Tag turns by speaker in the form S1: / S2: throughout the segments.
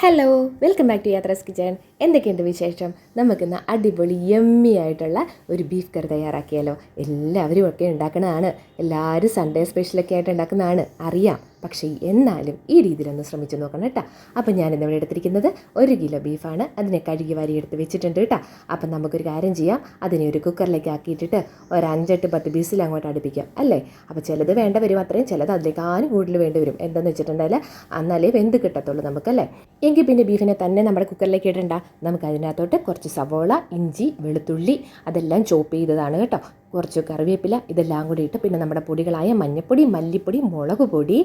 S1: Hello, welcome back to Yathra's kitchen. എന്തൊക്കെയുണ്ട് വിശേഷം? നമുക്കിന്ന് അടിപൊളി യമ്മി ആയിട്ടുള്ള ഒരു ബീഫ് കറി തയ്യാറാക്കിയാലോ. എല്ലാവരും ഒക്കെ ഉണ്ടാക്കുന്നതാണ്, എല്ലാവരും സൺഡേ സ്പെഷ്യലൊക്കെ ആയിട്ട് ഉണ്ടാക്കുന്നതാണ് അറിയാം. പക്ഷേ എന്നാലും ഈ രീതിയിലൊന്ന് ശ്രമിച്ചു നോക്കണം കേട്ടോ. അപ്പം ഞാനിന്നിവിടെ എടുത്തിരിക്കുന്നത് 1 കിലോ ബീഫാണ്. അതിനെ കഴുകി വാരി എടുത്ത് വെച്ചിട്ടുണ്ട് കേട്ടോ. അപ്പം നമുക്കൊരു കാര്യം ചെയ്യാം, അതിനെ ഒരു കുക്കറിലേക്ക് ആക്കിയിട്ടിട്ട് ഒരു 5-10 ബീസിൽ അങ്ങോട്ട് അടുപ്പിക്കാം അല്ലേ. അപ്പോൾ ചിലത് വേണ്ട വരും അത്രയും, ചിലത് അതിലേക്കാനും കൂടുതൽ വേണ്ടി വരും. എന്താണെന്ന് വെച്ചിട്ടുണ്ടെങ്കിൽ എന്നാലേ വെന്ത് കിട്ടത്തുള്ളൂ നമുക്കല്ലേ. എങ്കിൽ പിന്നെ ബീഫിനെ തന്നെ നമ്മുടെ കുക്കറിലേക്ക് ഇടണ്ട. നമുക്ക് അതിനകത്തോട്ട് കുറച്ച് സവോള, ഇഞ്ചി, വെളുത്തുള്ളി അതെല്ലാം ചോപ്പ് ചെയ്തതാണ് കേട്ടോ, കുറച്ച് കറിവേപ്പില ഇതെല്ലാം കൂടി ഇട്ട്, പിന്നെ നമ്മുടെ പൊടികളായ മഞ്ഞൾപ്പൊടി, മല്ലിപ്പൊടി, മുളക് പൊടി,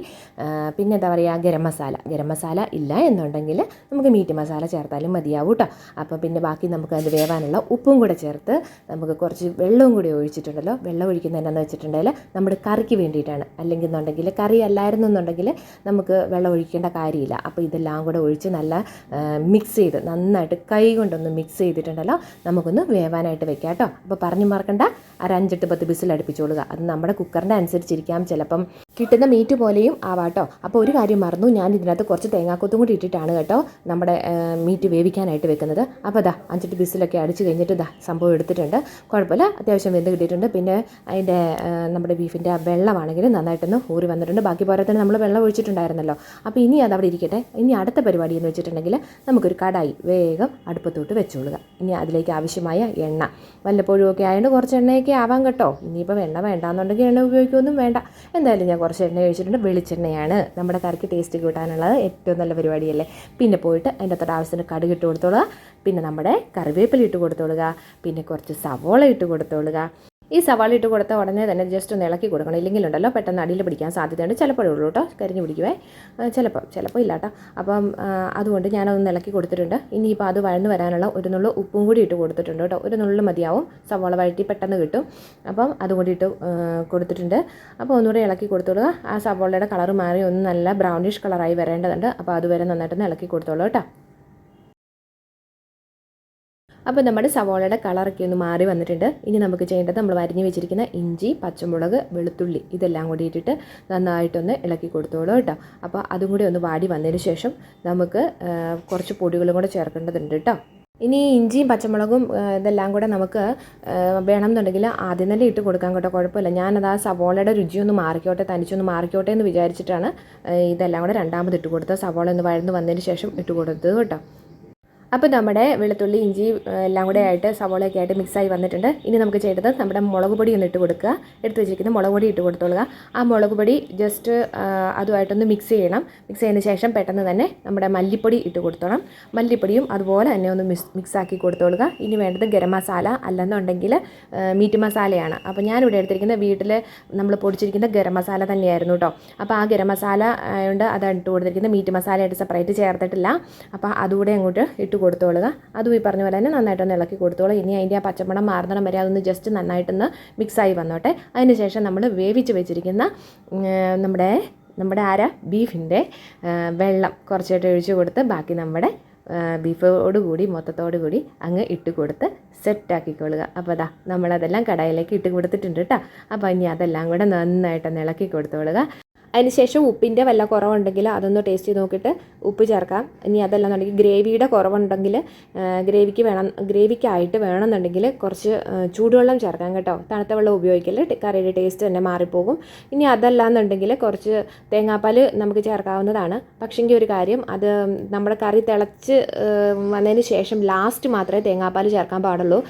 S1: പിന്നെ എന്താ പറയുക ഗരം മസാല ഇല്ല എന്നുണ്ടെങ്കിൽ നമുക്ക് മീറ്റ് മസാല ചേർത്താലും മതിയാവും കേട്ടോ. അപ്പോൾ പിന്നെ ബാക്കി നമുക്ക് അത് വേവാനുള്ള ഉപ്പും കൂടെ ചേർത്ത് നമുക്ക് കുറച്ച് വെള്ളവും കൂടി ഒഴിച്ചിട്ടുണ്ടല്ലോ. വെള്ളം ഒഴിക്കുന്നത് എന്താണെന്ന് വെച്ചിട്ടുണ്ടെങ്കിൽ നമ്മുടെ കറിക്ക് വേണ്ടിയിട്ടാണ്. അല്ലെങ്കിൽ എന്നുണ്ടെങ്കിൽ കറി അല്ലായിരുന്നു എന്നുണ്ടെങ്കിൽ നമുക്ക് വെള്ളം ഒഴിക്കേണ്ട കാര്യമില്ല. അപ്പോൾ ഇതെല്ലാം കൂടെ ഒഴിച്ച് നല്ല മിക്സ് ചെയ്ത് നന്നായിട്ട് കൈ കൊണ്ടൊന്ന് മിക്സ് ചെയ്തിട്ടുണ്ടല്ലോ, നമുക്കൊന്ന് വേവാനായിട്ട് വെക്കാം കേട്ടോ. അപ്പോൾ പറഞ്ഞു മറക്കണ്ട, 5-10 ബിസിൽ അടുപ്പിച്ചോളുക. അത് നമ്മുടെ കുക്കറിൻ്റെ അനുസരിച്ചിരിക്കാം, ചിലപ്പം കിട്ടുന്ന മീറ്റ് പോലെയും ആവാട്ടോ. അപ്പോൾ ഒരു കാര്യം മറന്നു, ഞാൻ ഇതിനകത്ത് കുറച്ച് തേങ്ങാക്കൊത്തും കൂടി ഇട്ടിട്ടാണ് കേട്ടോ നമ്മുടെ മീറ്റ് വേവിക്കാനായിട്ട് വെക്കുന്നത്. അപ്പോൾ 5-8 ബിസിലൊക്കെ അടിച്ച് കഴിഞ്ഞിട്ട് സംഭവം എടുത്തിട്ടുണ്ട്. കുഴപ്പമില്ല, അത്യാവശ്യം വെന്ത് കിട്ടിയിട്ടുണ്ട്. പിന്നെ അതിൻ്റെ നമ്മുടെ ബീഫിൻ്റെ ആ വെള്ളമാണെങ്കിൽ നന്നായിട്ടൊന്ന് ഊറി വന്നിട്ടുണ്ട്. ബാക്കി പോരെ തന്നെ നമ്മൾ വെള്ളം ഒഴിച്ചിട്ടുണ്ടായിരുന്നല്ലോ. അപ്പോൾ ഇനി അതവിടെ ഇരിക്കട്ടെ. ഇനി അടുത്ത പരിപാടി എന്ന് വെച്ചിട്ടുണ്ടെങ്കിൽ നമുക്കൊരു കടായി വേഗം അടുപ്പത്തോട്ട് വെച്ചോളുക. ഇനി അതിലേക്ക് ആവശ്യമായ എണ്ണ, വല്ലപ്പോഴും ഒക്കെ ആയതുകൊണ്ട് കുറച്ച് എണ്ണയൊക്കെ ആവാം കേട്ടോ. ഇനിയിപ്പോൾ എണ്ണ വേണ്ടാന്നുണ്ടെങ്കിൽ എണ്ണ ഉപയോഗിക്കുകയൊന്നും വേണ്ട. എന്തായാലും ഞാൻ കുറച്ച് എണ്ണ ഒഴിച്ചിട്ടുണ്ട്. വെളിച്ചെണ്ണയാണ് നമ്മുടെ കറിക്ക് ടേസ്റ്റ് കൂട്ടാനുള്ളത്, ഏറ്റവും നല്ല പരിപാടിയല്ലേ. പിന്നെ പോയിട്ട് അതിൻ്റെ അകത്തോട്ട് ആവശ്യത്തിന് കടുക് ഇട്ട് കൊടുത്തോളുക, പിന്നെ നമ്മുടെ കറിവേപ്പില ഇട്ട് കൊടുത്തോളുക, പിന്നെ കുറച്ച് സവോള ഇട്ട് കൊടുത്തോളുക. ഈ സവാള ഇട്ട് കൊടുത്ത ഉടനെ തന്നെ ജസ്റ്റ് ഒന്ന് ഇളക്കി കൊടുക്കണം, ഇല്ലെങ്കിലുണ്ടല്ലോ പെട്ടെന്ന് അടിയിൽ പിടിക്കാൻ സാധ്യതയുണ്ട്. ചിലപ്പോഴേ ഉള്ളൂ കേട്ടോ കരിഞ്ഞ് പിടിക്കുവേ, ചിലപ്പോൾ ഇല്ല കേട്ടോ. അപ്പം അതുകൊണ്ട് ഞാനതൊന്ന് ഇളക്കി കൊടുത്തിട്ടുണ്ട്. ഇനിയിപ്പോൾ അത് വഴന്ന് വരാനുള്ള ഒരു നുള്ളു ഉപ്പും കൂടി ഇട്ട് കൊടുത്തിട്ടുണ്ട് കേട്ടോ. ഒരു നുള്ളു മതിയാവും, സവാള വഴറ്റി പെട്ടെന്ന് കിട്ടും. അപ്പം അതുകൂടി ഇട്ട് കൊടുത്തിട്ടുണ്ട്. അപ്പോൾ ഒന്നുകൂടെ ഇളക്കി കൊടുത്തോളുക. ആ സവാളയുടെ കളർ മാറി ഒന്ന് നല്ല ബ്രൗണിഷ് കളറായി വരേണ്ടതുണ്ട്. അപ്പോൾ അതുവരെ നന്നായിട്ടൊന്ന് ഇളക്കി കൊടുത്തോളൂ കേട്ടോ. അപ്പോൾ നമ്മുടെ സവോളയുടെ കളറൊക്കെ ഒന്ന് മാറി വന്നിട്ടുണ്ട്. ഇനി നമുക്ക് ചെയ്യേണ്ടത് നമ്മൾ അരിഞ്ഞ് വെച്ചിരിക്കുന്ന ഇഞ്ചി, പച്ചമുളക്, വെളുത്തുള്ളി ഇതെല്ലാം കൂടി ഇട്ടിട്ട് നന്നായിട്ടൊന്ന് ഇളക്കി കൊടുത്തോളൂ കേട്ടോ. അപ്പോൾ അതും കൂടി ഒന്ന് വാടി വന്നതിന് ശേഷം നമുക്ക് കുറച്ച് പൊടികളും കൂടെ ചേർക്കേണ്ടതുണ്ട് കേട്ടോ. ഇനി ഇഞ്ചിയും പച്ചമുളകും ഇതെല്ലാം കൂടെ നമുക്ക് വേണമെന്നുണ്ടെങ്കിൽ ആദ്യം തന്നെ ഇട്ട് കൊടുക്കാൻ കേട്ടോ, കുഴപ്പമില്ല. ഞാനത് ആ സവോളയുടെ രുചിയൊന്ന് മാറിക്കോട്ടെ, തനിച്ചൊന്ന് മാറിക്കോട്ടെ എന്ന് വിചാരിച്ചിട്ടാണ് ഇതെല്ലാം കൂടെ രണ്ടാമത് ഇട്ട് കൊടുത്തത്. സവോള ഒന്ന് വഴന്ന് വന്നതിന് ശേഷം ഇട്ട് കൊടുത്തത് കേട്ടോ. അപ്പോൾ നമ്മുടെ വെളുത്തുള്ളി, ഇഞ്ചി എല്ലാം കൂടെ ആയിട്ട് സവോളയൊക്കെ ആയിട്ട് മിക്സായി വന്നിട്ടുണ്ട്. ഇനി നമുക്ക് ചെയ്തത് നമ്മുടെ മുളക് പൊടി ഒന്ന് ഇട്ട് കൊടുക്കുക. എടുത്ത് വെച്ചിരിക്കുന്ന മുളക് പൊടി ഇട്ട് കൊടുത്തോളുക. ആ മുളക് പൊടി ജസ്റ്റ് അതുമായിട്ടൊന്ന് മിക്സ് ചെയ്യണം. മിക്സ് ചെയ്തതിന് ശേഷം പെട്ടെന്ന് തന്നെ നമ്മുടെ മല്ലിപ്പൊടി ഇട്ട് കൊടുത്തോണം. മല്ലിപ്പൊടിയും അതുപോലെ തന്നെ ഒന്ന് മിക്സാക്കി കൊടുത്തോളുക. ഇനി വേണ്ടത് ഗരം മസാല അല്ലെന്നുണ്ടെങ്കിൽ മീറ്റ് മസാലയാണ്. അപ്പോൾ ഞാനിവിടെ എടുത്തിരിക്കുന്ന വീട്ടിൽ നമ്മൾ പൊടിച്ചിരിക്കുന്ന ഗരം മസാല തന്നെയായിരുന്നു കേട്ടോ. അപ്പോൾ ആ ഗരം മസാല കൊണ്ട് അതാണ് ഇട്ട് കൊടുത്തിരിക്കുന്നത്. മീറ്റ് മസാലയായിട്ട് സെപ്പറേറ്റ് ചേർത്തിട്ടില്ല. അപ്പോൾ അതുകൂടെ അങ്ങോട്ട് ഇട്ട് കൊടുത്തോളുക. അതും ഈ പറഞ്ഞ പോലെ തന്നെ നന്നായിട്ടൊന്ന് ഇളക്കി കൊടുത്തോളുക. ഇനി അതിൻ്റെ ആ പച്ചമണം മാറുന്നിടം വരെ അതൊന്ന് ജസ്റ്റ് നന്നായിട്ടൊന്ന് മിക്സായി വന്നോട്ടെ. അതിന് ശേഷം നമ്മൾ വേവിച്ച് വെച്ചിരിക്കുന്ന നമ്മുടെ ബീഫിൻ്റെ വെള്ളം കുറച്ചായിട്ട് ഒഴിച്ച് കൊടുത്ത് ബാക്കി നമ്മുടെ ബീഫോടുകൂടി മൊത്തത്തോടുകൂടി അങ്ങ് ഇട്ട് കൊടുത്ത് സെറ്റാക്കിക്കൊള്ളുക. അപ്പോൾ നമ്മളതെല്ലാം കടായിലേക്ക് ഇട്ട് കൊടുത്തിട്ടുണ്ട് കേട്ടോ. അപ്പോൾ ഇനി അതെല്ലാം കൂടെ നന്നായിട്ടൊന്ന് ഇളക്കി കൊടുത്തോളുക. അതിനുശേഷം ഉപ്പിൻ്റെ വല്ല കുറവുണ്ടെങ്കിൽ അതൊന്ന് ടേസ്റ്റ് ചെയ്ത് നോക്കിയിട്ട് ഉപ്പ് ചേർക്കാം. ഇനി അതല്ലാന്നുണ്ടെങ്കിൽ ഗ്രേവിയുടെ കുറവുണ്ടെങ്കിൽ ഗ്രേവിക്കായിട്ട് വേണമെന്നുണ്ടെങ്കിൽ കുറച്ച് ചൂടുവെള്ളം ചേർക്കാം കേട്ടോ. തണുത്ത വെള്ളം ഉപയോഗിക്കല്, കറിയുടെ ടേസ്റ്റ് തന്നെ മാറിപ്പോകും. ഇനി അതല്ലാന്നുണ്ടെങ്കിൽ കുറച്ച് തേങ്ങാപ്പാൽ നമുക്ക് ചേർക്കാവുന്നതാണ്. പക്ഷെങ്കിൽ ഒരു കാര്യം, അത് നമ്മുടെ കറി തിളച്ച് വന്നതിന് ശേഷം ലാസ്റ്റ് മാത്രമേ തേങ്ങാപ്പാൽ ചേർക്കാൻ പാടുള്ളൂ.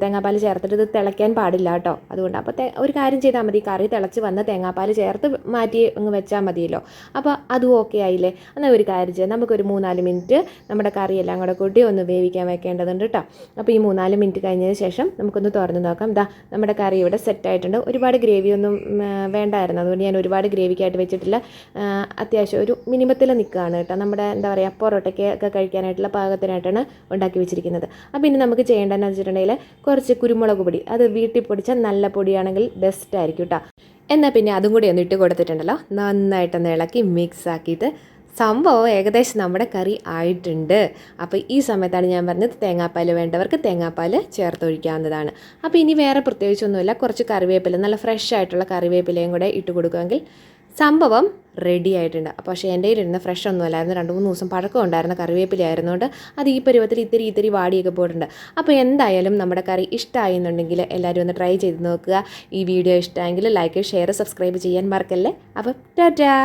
S1: തേങ്ങാപ്പാൽ ചേർത്തിട്ട് ഇത് തിളയ്ക്കാൻ പാടില്ല കേട്ടോ. അതുകൊണ്ട് അപ്പോൾ ഒരു കാര്യം ചെയ്താൽ മതി, കറി തിളച്ച് വന്ന് തേങ്ങാപ്പാൽ ചേർത്ത് മാറ്റി വെച്ചാൽ മതിയല്ലോ. അപ്പോൾ അതും ഓക്കെ ആയില്ലേ. എന്നാൽ ഒരു കാര്യം ചെയ്യാം, നമുക്കൊരു 3-4 മിനിറ്റ് നമ്മുടെ കറിയെല്ലാം കൂടെ കൂട്ടി ഒന്ന് വേവിക്കാൻ വെക്കേണ്ടതുണ്ട് കേട്ടോ. അപ്പോൾ ഈ 3-4 മിനിറ്റ് കഴിഞ്ഞതിന് ശേഷം നമുക്കൊന്ന് തുറന്ന് നോക്കാം. നമ്മുടെ കറി ഇവിടെ സെറ്റായിട്ടുണ്ട്. ഒരുപാട് ഗ്രേവി ഒന്നും വേണ്ടായിരുന്നു, അതുകൊണ്ട് ഞാൻ ഒരുപാട് ഗ്രേവിക്കായിട്ട് വെച്ചിട്ടില്ല. അത്യാവശ്യം ഒരു മിനിമത്തിൽ നിൽക്കുകയാണ് കേട്ടോ. നമ്മുടെ എന്താ പറയുക, പൊറോട്ടയ്ക്ക് ഒക്കെ കഴിക്കാനായിട്ടുള്ള പാകത്തിനായിട്ടാണ് ഉണ്ടാക്കി വെച്ചിരിക്കുന്നത്. അപ്പോൾ ഇനി നമുക്ക് ചെയ്യേണ്ടതെന്ന് വെച്ചിട്ടുണ്ടെങ്കിൽ കുറച്ച് കുരുമുളക് പൊടി, അത് വീട്ടിൽ പൊടിച്ച നല്ല പൊടിയാണെങ്കിൽ ബെസ്റ്റ് ആയിരിക്കും കേട്ടോ. എന്നാൽ പിന്നെ അതും കൂടി ഒന്ന് ഇട്ട് കൊടുത്തിട്ടുണ്ടല്ലോ, നന്നായിട്ടൊന്ന് ഇളക്കി മിക്സ് ആക്കിയിട്ട് സംഭവം ഏകദേശം നമ്മുടെ കറി ആയിട്ടുണ്ട്. അപ്പോൾ ഈ സമയത്താണ് ഞാൻ പറഞ്ഞത് തേങ്ങാപ്പാൽ വേണ്ടവർക്ക് തേങ്ങാപ്പാൽ ചേർത്തൊഴിക്കാവുന്നതാണ്. അപ്പോൾ ഇനി വേറെ പ്രത്യേകിച്ചൊന്നുമില്ല, കുറച്ച് കറിവേപ്പില, നല്ല ഫ്രഷ് ആയിട്ടുള്ള കറിവേപ്പിലയും കൂടെ ഇട്ട് കൊടുക്കുമെങ്കിൽ സംഭവം റെഡി ആയിട്ടുണ്ട്. പക്ഷേ എൻ്റെ കയ്യിലിരുന്ന ഫ്രഷ് ഒന്നും അല്ലായിരുന്നു, 2-3 ദിവസം പഴക്കം ഉണ്ടായിരുന്ന കറിവേപ്പില ആയിരുന്നുകൊണ്ട് അത് ഈ പരുവത്തിൽ ഇത്തിരി വാടിയൊക്കെ പോയിട്ടുണ്ട്. അപ്പോൾ എന്തായാലും നമ്മുടെ കറി ഇഷ്ടമായി എന്നുണ്ടെങ്കിൽ എല്ലാവരും ഒന്ന് ട്രൈ ചെയ്ത് നോക്കുക. ഈ വീഡിയോ ഇഷ്ടമായെങ്കിൽ ലൈക്ക്, ഷെയർ, സബ്സ്ക്രൈബ് ചെയ്യാൻ മറക്കല്ലേ. അപ്പോൾ ടാറ്റാ.